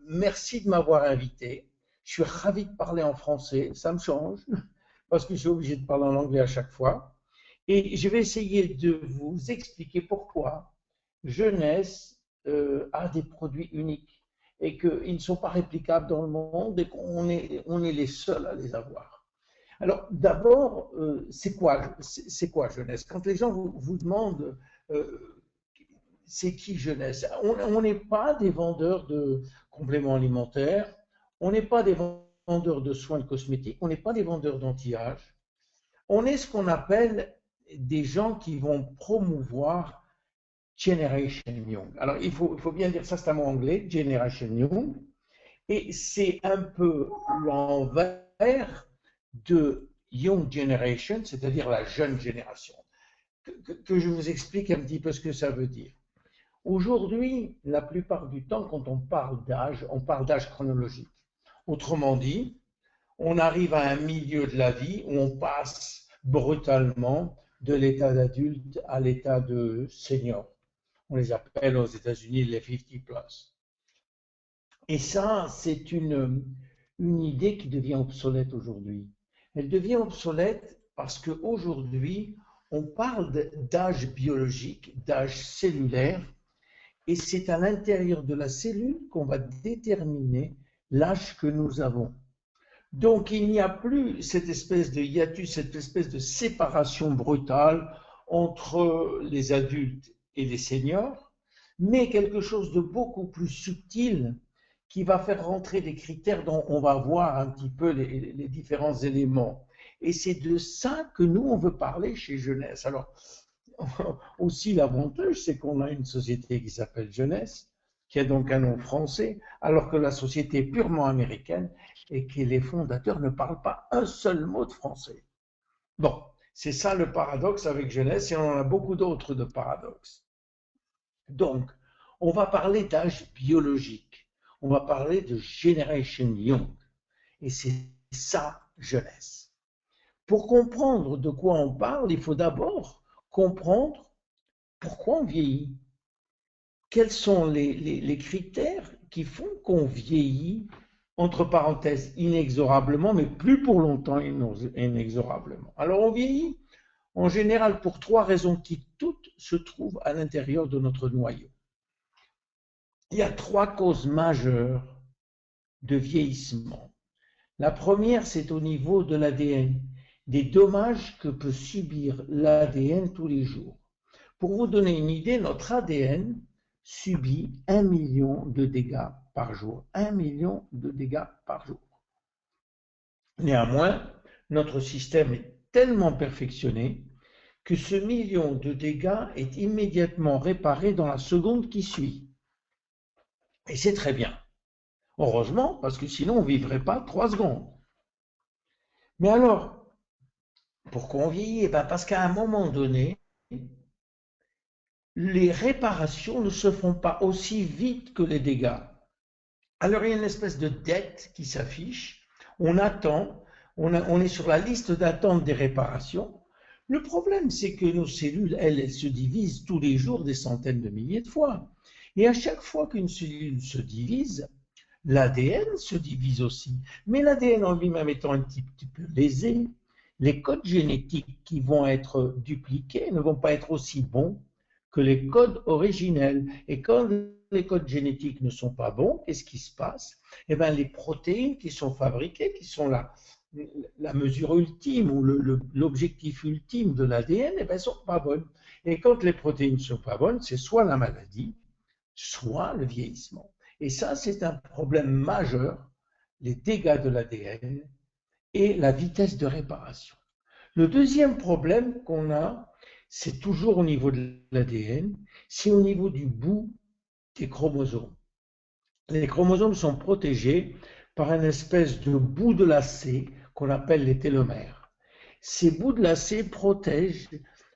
merci de m'avoir invité. Je suis ravi de parler en français. Ça me change parce que je suis obligé de parler en anglais à chaque fois. Et je vais essayer de vous expliquer pourquoi Jeunesse a des produits uniques et qu'ils ne sont pas réplicables dans le monde et on est les seuls à les avoir. Alors, d'abord, c'est quoi Jeunesse? Quand les gens vous demandent euh, c'est qui Jeunesse? On n'est pas des vendeurs de compléments alimentaires, on n'est pas des vendeurs de soins de cosmétiques, on n'est pas des vendeurs d'anti-âge, on est ce qu'on appelle des gens qui vont promouvoir Generation Young. Alors, il faut bien dire ça, c'est un mot anglais, Generation Young, et c'est un peu l'envers de Young Generation, c'est-à-dire la jeune génération. Que je vous explique un petit peu ce que ça veut dire. Aujourd'hui, la plupart du temps, quand on parle d'âge chronologique. Autrement dit, on arrive à un milieu de la vie où on passe brutalement de l'état d'adulte à l'état de senior. On les appelle aux États-Unis les 50 plus. Et ça, c'est une idée qui devient obsolète aujourd'hui. Elle devient obsolète parce qu'aujourd'hui, on parle d'âge biologique, d'âge cellulaire, et c'est à l'intérieur de la cellule qu'on va déterminer l'âge que nous avons. Donc il n'y a plus cette espèce de hiatus, cette espèce de séparation brutale entre les adultes et les seniors, mais quelque chose de beaucoup plus subtil qui va faire rentrer des critères dont on va voir un petit peu les différents éléments. Et c'est de ça que nous, on veut parler chez Jeunesse. Alors, aussi l'avantage, c'est qu'on a une société qui s'appelle Jeunesse, qui a donc un nom français, alors que la société est purement américaine et que les fondateurs ne parlent pas un seul mot de français. Bon, c'est ça le paradoxe avec Jeunesse et on en a beaucoup d'autres de paradoxes. Donc, on va parler d'âge biologique, on va parler de Generation Young et c'est ça Jeunesse. Pour comprendre de quoi on parle, il faut d'abord comprendre pourquoi on vieillit. Quels sont les critères qui font qu'on vieillit, entre parenthèses, inexorablement, mais plus pour longtemps inexorablement. Alors on vieillit en général pour trois raisons qui toutes se trouvent à l'intérieur de notre noyau. Il y a trois causes majeures de vieillissement. La première, c'est au niveau de l'ADN, des dommages que peut subir l'ADN tous les jours. Pour vous donner une idée, notre ADN subit 1 million de dégâts par jour. 1 million de dégâts par jour. Néanmoins, notre système est tellement perfectionné que ce million de dégâts est immédiatement réparé dans la seconde qui suit. Et c'est très bien. Heureusement, parce que sinon on ne vivrait pas 3 secondes. Mais alors, pourquoi on vieillit? Parce qu'à un moment donné, les réparations ne se font pas aussi vite que les dégâts. Alors il y a une espèce de dette qui s'affiche, on attend, on est sur la liste d'attente des réparations. Le problème, c'est que nos cellules, elles se divisent tous les jours des centaines de milliers de fois. Et à chaque fois qu'une cellule se divise, l'ADN se divise aussi. Mais l'ADN en lui-même étant un petit peu lésé, les codes génétiques qui vont être dupliqués ne vont pas être aussi bons que les codes originels. Et quand les codes génétiques ne sont pas bons, qu'est-ce qui se passe? Eh bien, les protéines qui sont fabriquées, qui sont la mesure ultime ou l'objectif ultime de l'ADN, eh bien, ne sont pas bonnes. Et quand les protéines ne sont pas bonnes, c'est soit la maladie, soit le vieillissement. Et ça, c'est un problème majeur, les dégâts de l'ADN et la vitesse de réparation. Le deuxième problème qu'on a, c'est toujours au niveau de l'ADN, c'est au niveau du bout des chromosomes. Les chromosomes sont protégés par une espèce de bout de lacet qu'on appelle les télomères. Ces bouts de lacet protègent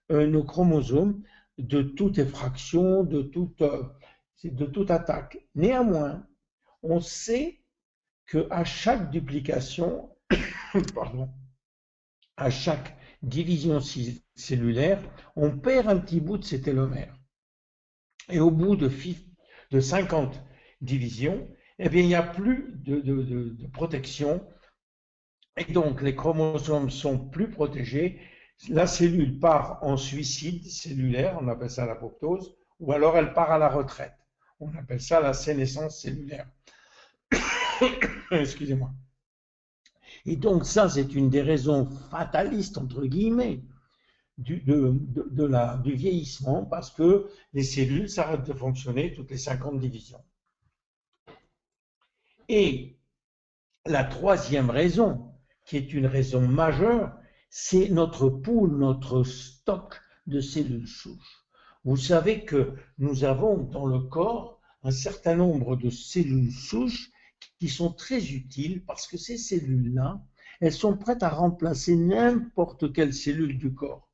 nos chromosomes de toute effraction, de toute attaque. Néanmoins, on sait qu'à chaque duplication, pardon, à chaque division cellulaire, on perd un petit bout de ces télomères. Et au bout de 50 divisions, eh bien, il n'y a plus de protection. Et donc, les chromosomes sont plus protégés. La cellule part en suicide cellulaire, on appelle ça l'apoptose, ou alors elle part à la retraite. On appelle ça la sénescence cellulaire. Excusez-moi. Et donc, ça, c'est une des raisons fatalistes, entre guillemets, du vieillissement, parce que les cellules s'arrêtent de fonctionner toutes les 50 divisions. Et la troisième raison, qui est une raison majeure, c'est notre pool, notre stock de cellules souches. Vous savez que nous avons dans le corps un certain nombre de cellules souches qui sont très utiles parce que ces cellules-là, elles sont prêtes à remplacer n'importe quelle cellule du corps.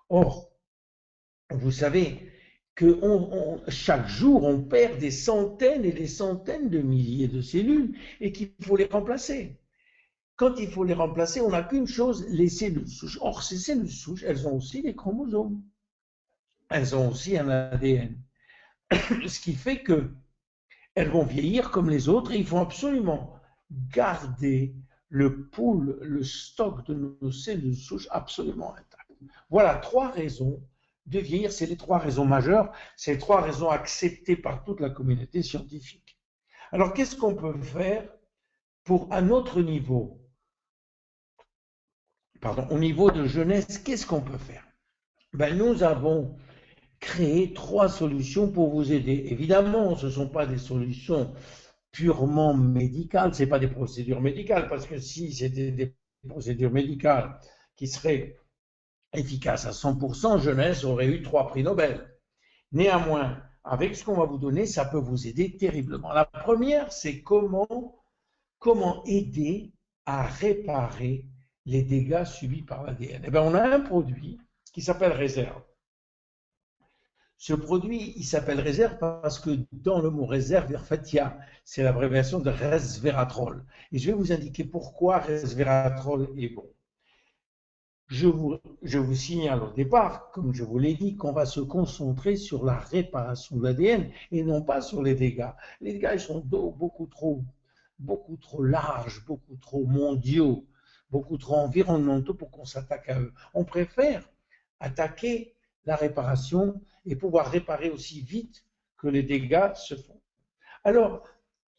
Or, vous savez que chaque jour, on perd des centaines et des centaines de milliers de cellules et qu'il faut les remplacer. Quand il faut les remplacer, on n'a qu'une chose, les cellules souches. Or, ces cellules souches, elles ont aussi des chromosomes. Elles ont aussi un ADN. Ce qui fait qu'elles vont vieillir comme les autres et il faut absolument garder le pool, le stock de nos cellules souches absolument intact. Voilà trois raisons de vieillir. C'est les trois raisons majeures. C'est les trois raisons acceptées par toute la communauté scientifique. Alors, qu'est-ce qu'on peut faire pour, à notre niveau, au niveau de jeunesse, qu'est-ce qu'on peut faire? Nous avons créé trois solutions pour vous aider. Évidemment, ce ne sont pas des solutions purement médicales, ce n'est pas des procédures médicales, parce que si c'était des procédures médicales qui seraient efficaces à 100%, jeunesse aurait eu 3 prix Nobel. Néanmoins, avec ce qu'on va vous donner, ça peut vous aider terriblement. La première, c'est comment aider à réparer les dégâts subis par l'ADN. Eh bien, on a un produit qui s'appelle réserve. Ce produit, il s'appelle réserve parce que dans le mot réserve, en fait, c'est l'abréviation de resveratrol. Et je vais vous indiquer pourquoi resveratrol est bon. Je vous signale au départ, comme je vous l'ai dit, qu'on va se concentrer sur la réparation de l'ADN et non pas sur les dégâts. Les dégâts, ils sont beaucoup trop larges, beaucoup trop mondiaux, beaucoup trop environnementaux pour qu'on s'attaque à eux. On préfère attaquer la réparation et pouvoir réparer aussi vite que les dégâts se font. Alors,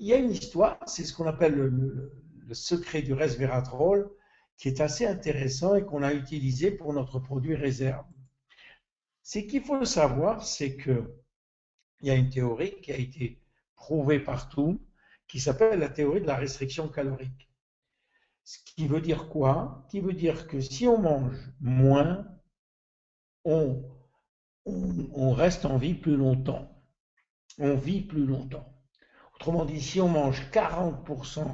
il y a une histoire, c'est ce qu'on appelle le secret du resveratrol, qui est assez intéressant et qu'on a utilisé pour notre produit réserve. Ce qu'il faut savoir, c'est qu'il y a une théorie qui a été prouvée partout, qui s'appelle la théorie de la restriction calorique. Ce qui veut dire quoi? Qui veut dire que si on mange moins, on reste en vie plus longtemps. On vit plus longtemps. Autrement dit, si on mange 40%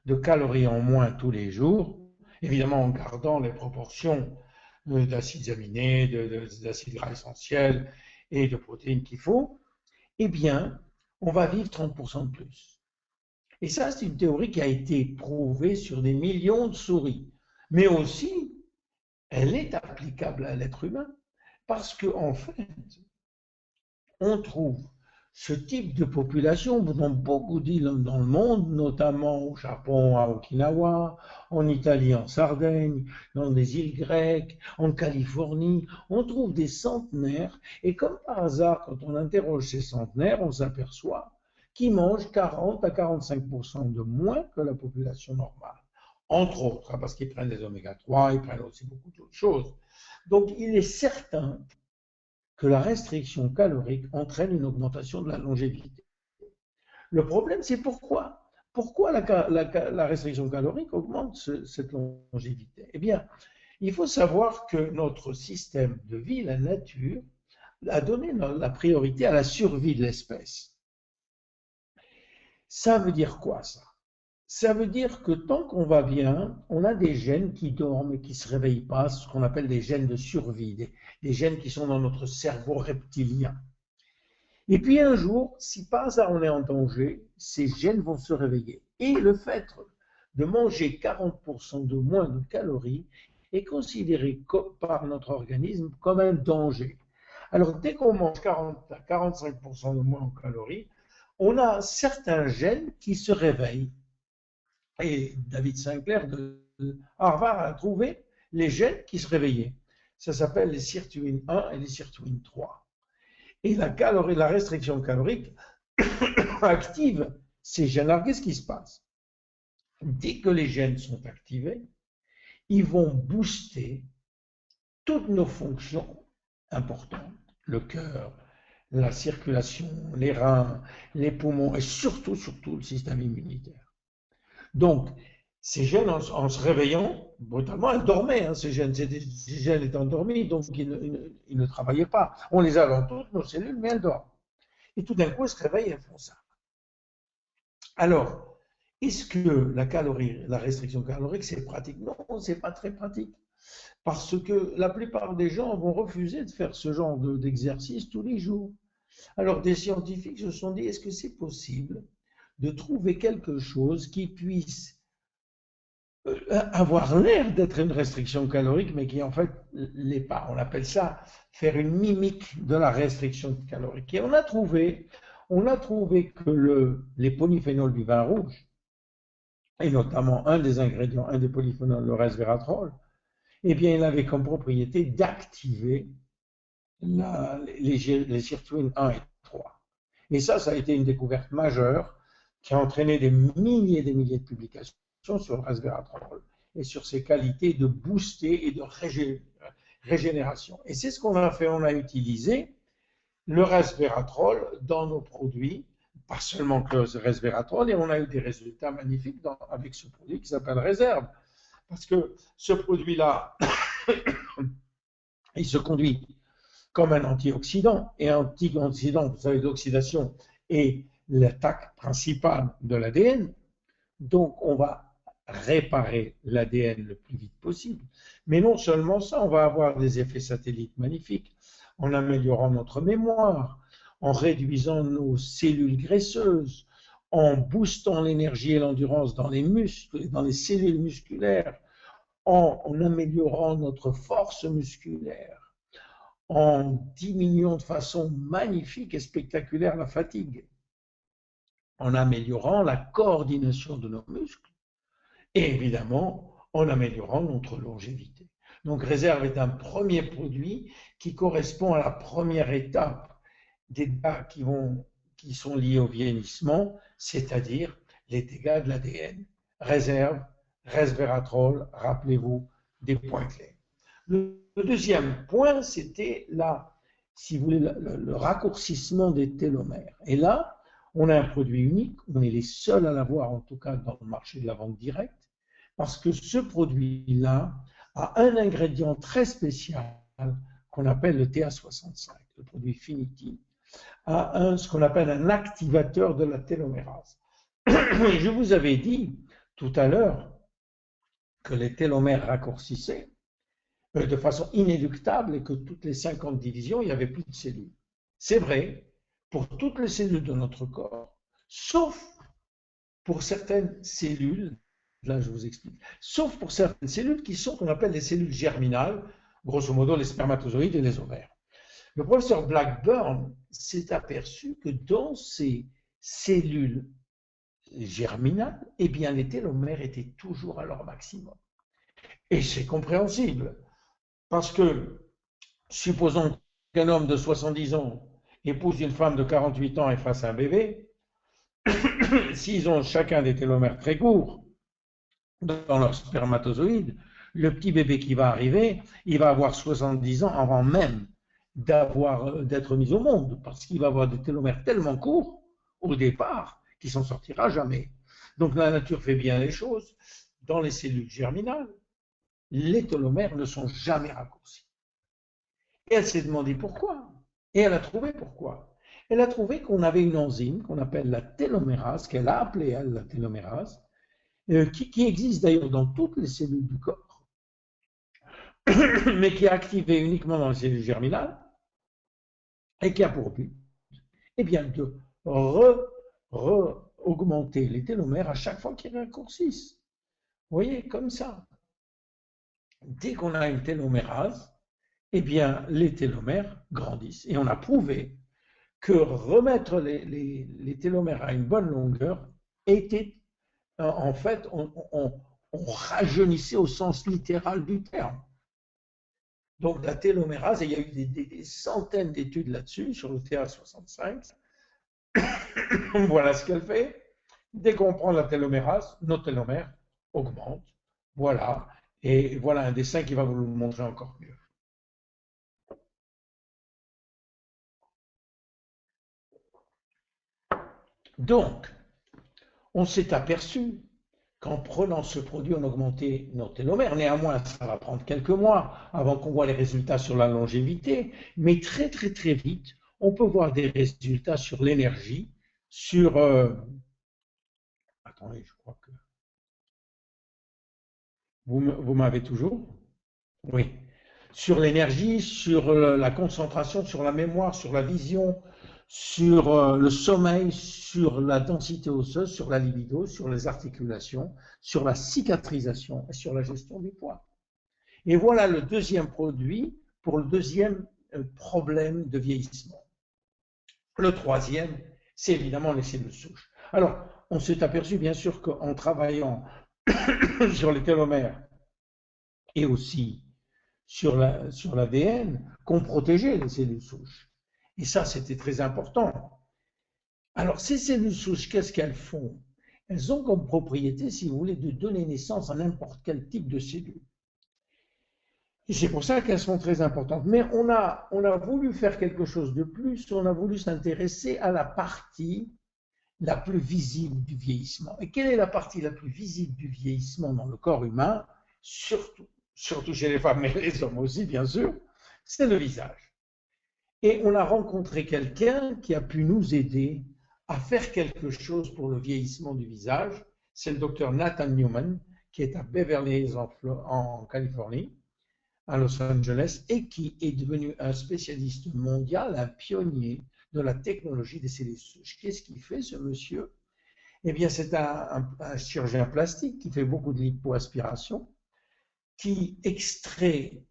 de calories en moins tous les jours, évidemment en gardant les proportions d'acides aminés, d'acides gras essentiels et de protéines qu'il faut, eh bien, on va vivre 30% de plus. Et ça, c'est une théorie qui a été prouvée sur des millions de souris. Mais aussi, elle est applicable à l'être humain. Parce qu'en fait, on trouve ce type de population dans beaucoup d'îles dans le monde, notamment au Japon, à Okinawa, en Italie, en Sardaigne, dans des îles grecques, en Californie. On trouve des centenaires et comme par hasard, quand on interroge ces centenaires, on s'aperçoit qu'ils mangent 40 à 45% de moins que la population normale. Entre autres, parce qu'ils prennent des oméga 3, ils prennent aussi beaucoup d'autres choses. Donc, il est certain que la restriction calorique entraîne une augmentation de la longévité. Le problème, c'est pourquoi. Pourquoi la restriction calorique augmente cette longévité? Eh bien, il faut savoir que notre système de vie, la nature, a donné la priorité à la survie de l'espèce. Ça veut dire quoi, ça? Ça veut dire que tant qu'on va bien, on a des gènes qui dorment et qui ne se réveillent pas, ce qu'on appelle des gènes de survie, des gènes qui sont dans notre cerveau reptilien. Et puis un jour, si par hasard on est en danger, ces gènes vont se réveiller. Et le fait de manger 40% de moins de calories est considéré par notre organisme comme un danger. Alors dès qu'on mange 40 à 45% de moins en calories, on a certains gènes qui se réveillent. Et David Sinclair de Harvard a trouvé les gènes qui se réveillaient. Ça s'appelle les sirtuines 1 et les sirtuines 3. Et la restriction calorique active ces gènes. Alors, qu'est-ce qui se passe? Dès que les gènes sont activés, ils vont booster toutes nos fonctions importantes, le cœur, la circulation, les reins, les poumons et surtout le système immunitaire. Donc, ces gènes, en se réveillant, brutalement, elles dormaient, hein, ces gènes étaient endormis, donc ils ne travaillaient pas. On les a dans toutes nos cellules, mais elles dorment. Et tout d'un coup, elles se réveillent et elles font ça. Alors, est-ce que la restriction calorique, c'est pratique? Non, c'est pas très pratique. Parce que la plupart des gens vont refuser de faire ce genre d'exercice tous les jours. Alors, des scientifiques se sont dit, est-ce que c'est possible de trouver quelque chose qui puisse avoir l'air d'être une restriction calorique, mais qui en fait l'est pas. On appelle ça faire une mimique de la restriction calorique. Et on a trouvé que les polyphénols du vin rouge, et notamment un des ingrédients, un des polyphénols, le resveratrol, eh bien, il avait comme propriété d'activer les sirtuines 1 et 3. Et ça a été une découverte majeure qui a entraîné des milliers et des milliers de publications sur le resveratrol et sur ses qualités de booster et de régénération. Et c'est ce qu'on a fait, on a utilisé le resveratrol dans nos produits, pas seulement que le resveratrol, et on a eu des résultats magnifiques avec ce produit qui s'appelle Réserve. Parce que ce produit-là, il se conduit comme un antioxydant, et antioxydant, vous savez, l'oxydation est l'attaque principale de l'ADN. Donc, on va réparer l'ADN le plus vite possible. Mais non seulement ça, on va avoir des effets satellites magnifiques en améliorant notre mémoire, en réduisant nos cellules graisseuses, en boostant l'énergie et l'endurance dans les muscles, dans les cellules musculaires, en améliorant notre force musculaire, en diminuant de façon magnifique et spectaculaire la fatigue, en améliorant la coordination de nos muscles, et évidemment en améliorant notre longévité. Donc Réserve est un premier produit qui correspond à la première étape des dégâts qui sont liés au vieillissement, c'est-à-dire les dégâts de l'ADN. Réserve, resveratrol, rappelez-vous des points clés. Le deuxième point, c'était si vous voulez, le raccourcissement des télomères. Et là, on a un produit unique, on est les seuls à l'avoir, en tout cas dans le marché de la vente directe, parce que ce produit-là a un ingrédient très spécial qu'on appelle le TA65, le produit Finity, a ce qu'on appelle un activateur de la télomérase. Je vous avais dit tout à l'heure que les télomères raccourcissaient de façon inéluctable et que toutes les 50 divisions, il n'y avait plus de cellules. C'est vrai pour toutes les cellules de notre corps, sauf pour certaines cellules, là je vous explique, sauf pour certaines cellules qui sont qu'on appelle les cellules germinales, grosso modo les spermatozoïdes et les ovaires. Le professeur Blackburn s'est aperçu que dans ces cellules germinales, eh bien les télomères étaient toujours à leur maximum. Et c'est compréhensible, parce que supposons qu'un homme de 70 ans épouse une femme de 48 ans et fasse un bébé, s'ils ont chacun des télomères très courts dans leur spermatozoïde, le petit bébé qui va arriver, il va avoir 70 ans avant même d'être mis au monde, parce qu'il va avoir des télomères tellement courts au départ qu'il s'en sortira jamais. Donc la nature fait bien les choses. Dans les cellules germinales, les télomères ne sont jamais raccourcis. Et elle s'est demandé pourquoi. Et elle a trouvé pourquoi. Elle a trouvé qu'on avait une enzyme qu'on appelle la télomérase, qu'elle a appelée elle la télomérase, qui existe d'ailleurs dans toutes les cellules du corps, mais qui est activée uniquement dans les cellules germinales, et qui a pour but eh bien, de augmenter les télomères à chaque fois qu'ils raccourcissent. Vous voyez, comme ça. Dès qu'on a une télomérase, eh bien, les télomères grandissent. Et on a prouvé que remettre les télomères à une bonne longueur était, en fait, on rajeunissait au sens littéral du terme. Donc la télomérase, et il y a eu des centaines d'études là-dessus, sur le TA65. Voilà ce qu'elle fait. Dès qu'on prend la télomérase, nos télomères augmentent. Voilà. Et voilà un dessin qui va vous le montrer encore mieux. Donc, on s'est aperçu qu'en prenant ce produit, on augmentait nos télomères. Néanmoins, ça va prendre quelques mois avant qu'on voit les résultats sur la longévité, mais très très très vite, on peut voir des résultats sur l'énergie, sur... Attendez, je crois que... Vous m'avez toujours? Oui. Sur l'énergie, sur la concentration, sur la mémoire, sur la vision, sur le sommeil, sur la densité osseuse, sur la libido, sur les articulations, sur la cicatrisation et sur la gestion du poids. Et voilà le deuxième produit pour le deuxième problème de vieillissement. Le troisième, c'est évidemment les cellules souches. Alors, on s'est aperçu bien sûr qu'en travaillant sur les télomères et aussi sur l'ADN, qu'on protégeait les cellules souches. Et ça, c'était très important. Alors, ces cellules souches, qu'est-ce qu'elles font? Elles ont comme propriété, si vous voulez, de donner naissance à n'importe quel type de cellules. Et c'est pour ça qu'elles sont très importantes. Mais on a voulu faire quelque chose de plus, on a voulu s'intéresser à la partie la plus visible du vieillissement. Et quelle est la partie la plus visible du vieillissement dans le corps humain, surtout chez les femmes, mais les hommes aussi, bien sûr, c'est le visage. Et on a rencontré quelqu'un qui a pu nous aider à faire quelque chose pour le vieillissement du visage. C'est le docteur Nathan Newman, qui est à Beverly Hills en Californie, à Los Angeles, et qui est devenu un spécialiste mondial, un pionnier de la technologie des cellules souches. Qu'est-ce qu'il fait, ce monsieur? Eh bien, c'est un chirurgien plastique qui fait beaucoup de lipoaspiration, qui extrait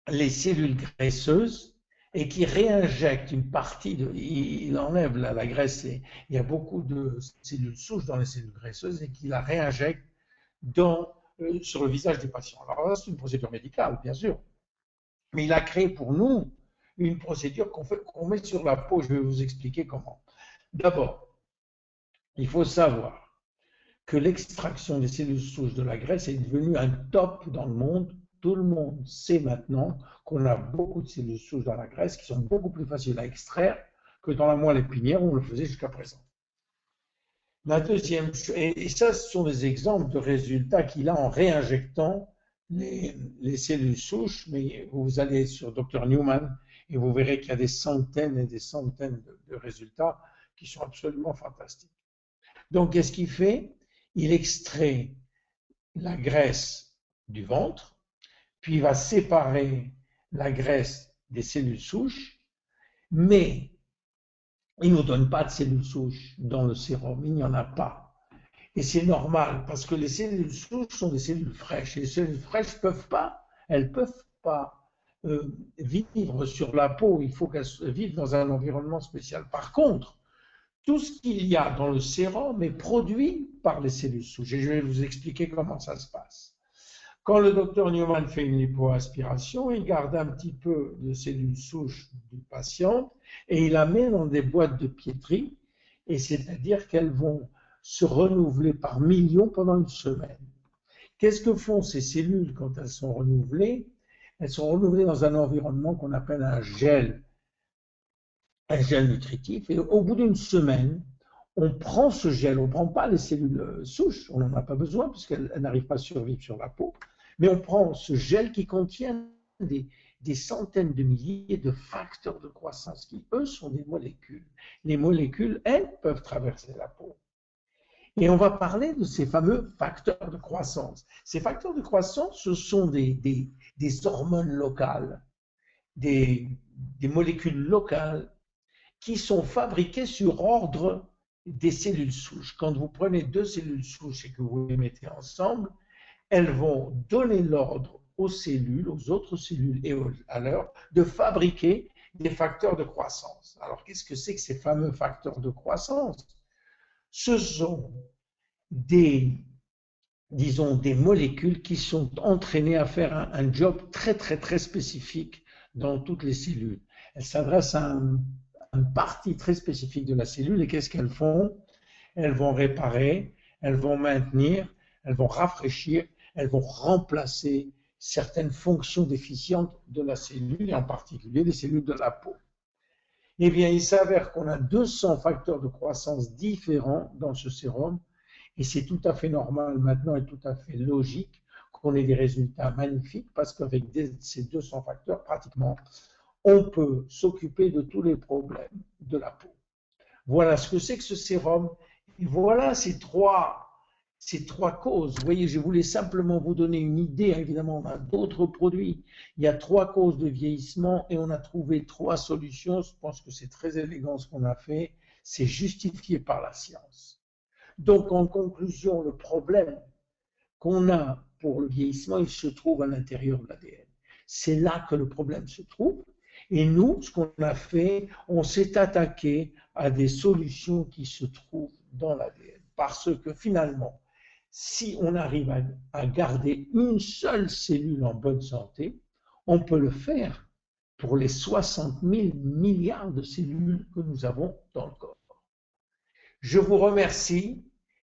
les cellules graisseuses et qui réinjecte une partie il enlève la graisse, il y a beaucoup de cellules souches dans les cellules graisseuses et qui la réinjecte sur le visage des patients. Alors là, c'est une procédure médicale, bien sûr, mais il a créé pour nous une procédure qu'on met sur la peau. Je vais vous expliquer comment. D'abord, il faut savoir que l'extraction des cellules souches de la graisse est devenue un top dans le monde. Tout le monde sait maintenant qu'on a beaucoup de cellules souches dans la graisse qui sont beaucoup plus faciles à extraire que dans la moelle épinière où on le faisait jusqu'à présent. La deuxième, et ça, ce sont des exemples de résultats qu'il a en réinjectant les cellules souches, mais vous allez sur Dr Newman et vous verrez qu'il y a des centaines et des centaines de résultats qui sont absolument fantastiques. Donc, qu'est-ce qu'il fait? Il extrait la graisse du ventre, puis il va séparer la graisse des cellules souches, mais il ne nous donne pas de cellules souches dans le sérum, il n'y en a pas. Et c'est normal, parce que les cellules souches sont des cellules fraîches. Et les cellules fraîches elles ne peuvent pas vivre sur la peau, il faut qu'elles vivent dans un environnement spécial. Par contre, tout ce qu'il y a dans le sérum est produit par les cellules souches. Et je vais vous expliquer comment ça se passe. Quand le docteur Newman fait une lipoaspiration, il garde un petit peu de cellules souches du patient et il la met dans des boîtes de piétrie, et c'est-à-dire qu'elles vont se renouveler par millions pendant une semaine. Qu'est-ce que font ces cellules quand elles sont renouvelées? Elles sont renouvelées dans un environnement qu'on appelle un gel nutritif, et au bout d'une semaine, on prend ce gel, on ne prend pas les cellules souches, on n'en a pas besoin puisqu'elles n'arrivent pas à survivre sur la peau, mais on prend ce gel qui contient des centaines de milliers de facteurs de croissance qui, eux, sont des molécules. Les molécules, elles, peuvent traverser la peau. Et on va parler de ces fameux facteurs de croissance. Ces facteurs de croissance, ce sont des hormones locales, des molécules locales qui sont fabriquées sur ordre des cellules souches. Quand vous prenez deux cellules souches et que vous les mettez ensemble, elles vont donner l'ordre aux cellules, aux autres cellules et à leurs, de fabriquer des facteurs de croissance. Alors, qu'est-ce que c'est que ces fameux facteurs de croissance? Ce sont des, disons, des molécules qui sont entraînées à faire un job très, très, très spécifique dans toutes les cellules. Elles s'adressent à une partie très spécifique de la cellule et qu'est-ce qu'elles font? Elles vont réparer, elles vont maintenir, elles vont rafraîchir, elles vont remplacer certaines fonctions déficientes de la cellule, et en particulier des cellules de la peau. Eh bien, il s'avère qu'on a 200 facteurs de croissance différents dans ce sérum, et c'est tout à fait normal maintenant et tout à fait logique qu'on ait des résultats magnifiques, parce qu'avec ces 200 facteurs, pratiquement, on peut s'occuper de tous les problèmes de la peau. Voilà ce que c'est que ce sérum, et voilà ces trois causes. Vous voyez, je voulais simplement vous donner une idée. Évidemment, on a d'autres produits. Il y a 3 causes de vieillissement et on a trouvé 3 solutions. Je pense que c'est très élégant ce qu'on a fait. C'est justifié par la science. Donc, en conclusion, le problème qu'on a pour le vieillissement, il se trouve à l'intérieur de l'ADN. C'est là que le problème se trouve. Et nous, ce qu'on a fait, on s'est attaqué à des solutions qui se trouvent dans l'ADN. Parce que finalement, si on arrive à garder une seule cellule en bonne santé, on peut le faire pour les 60 000 milliards de cellules que nous avons dans le corps. Je vous remercie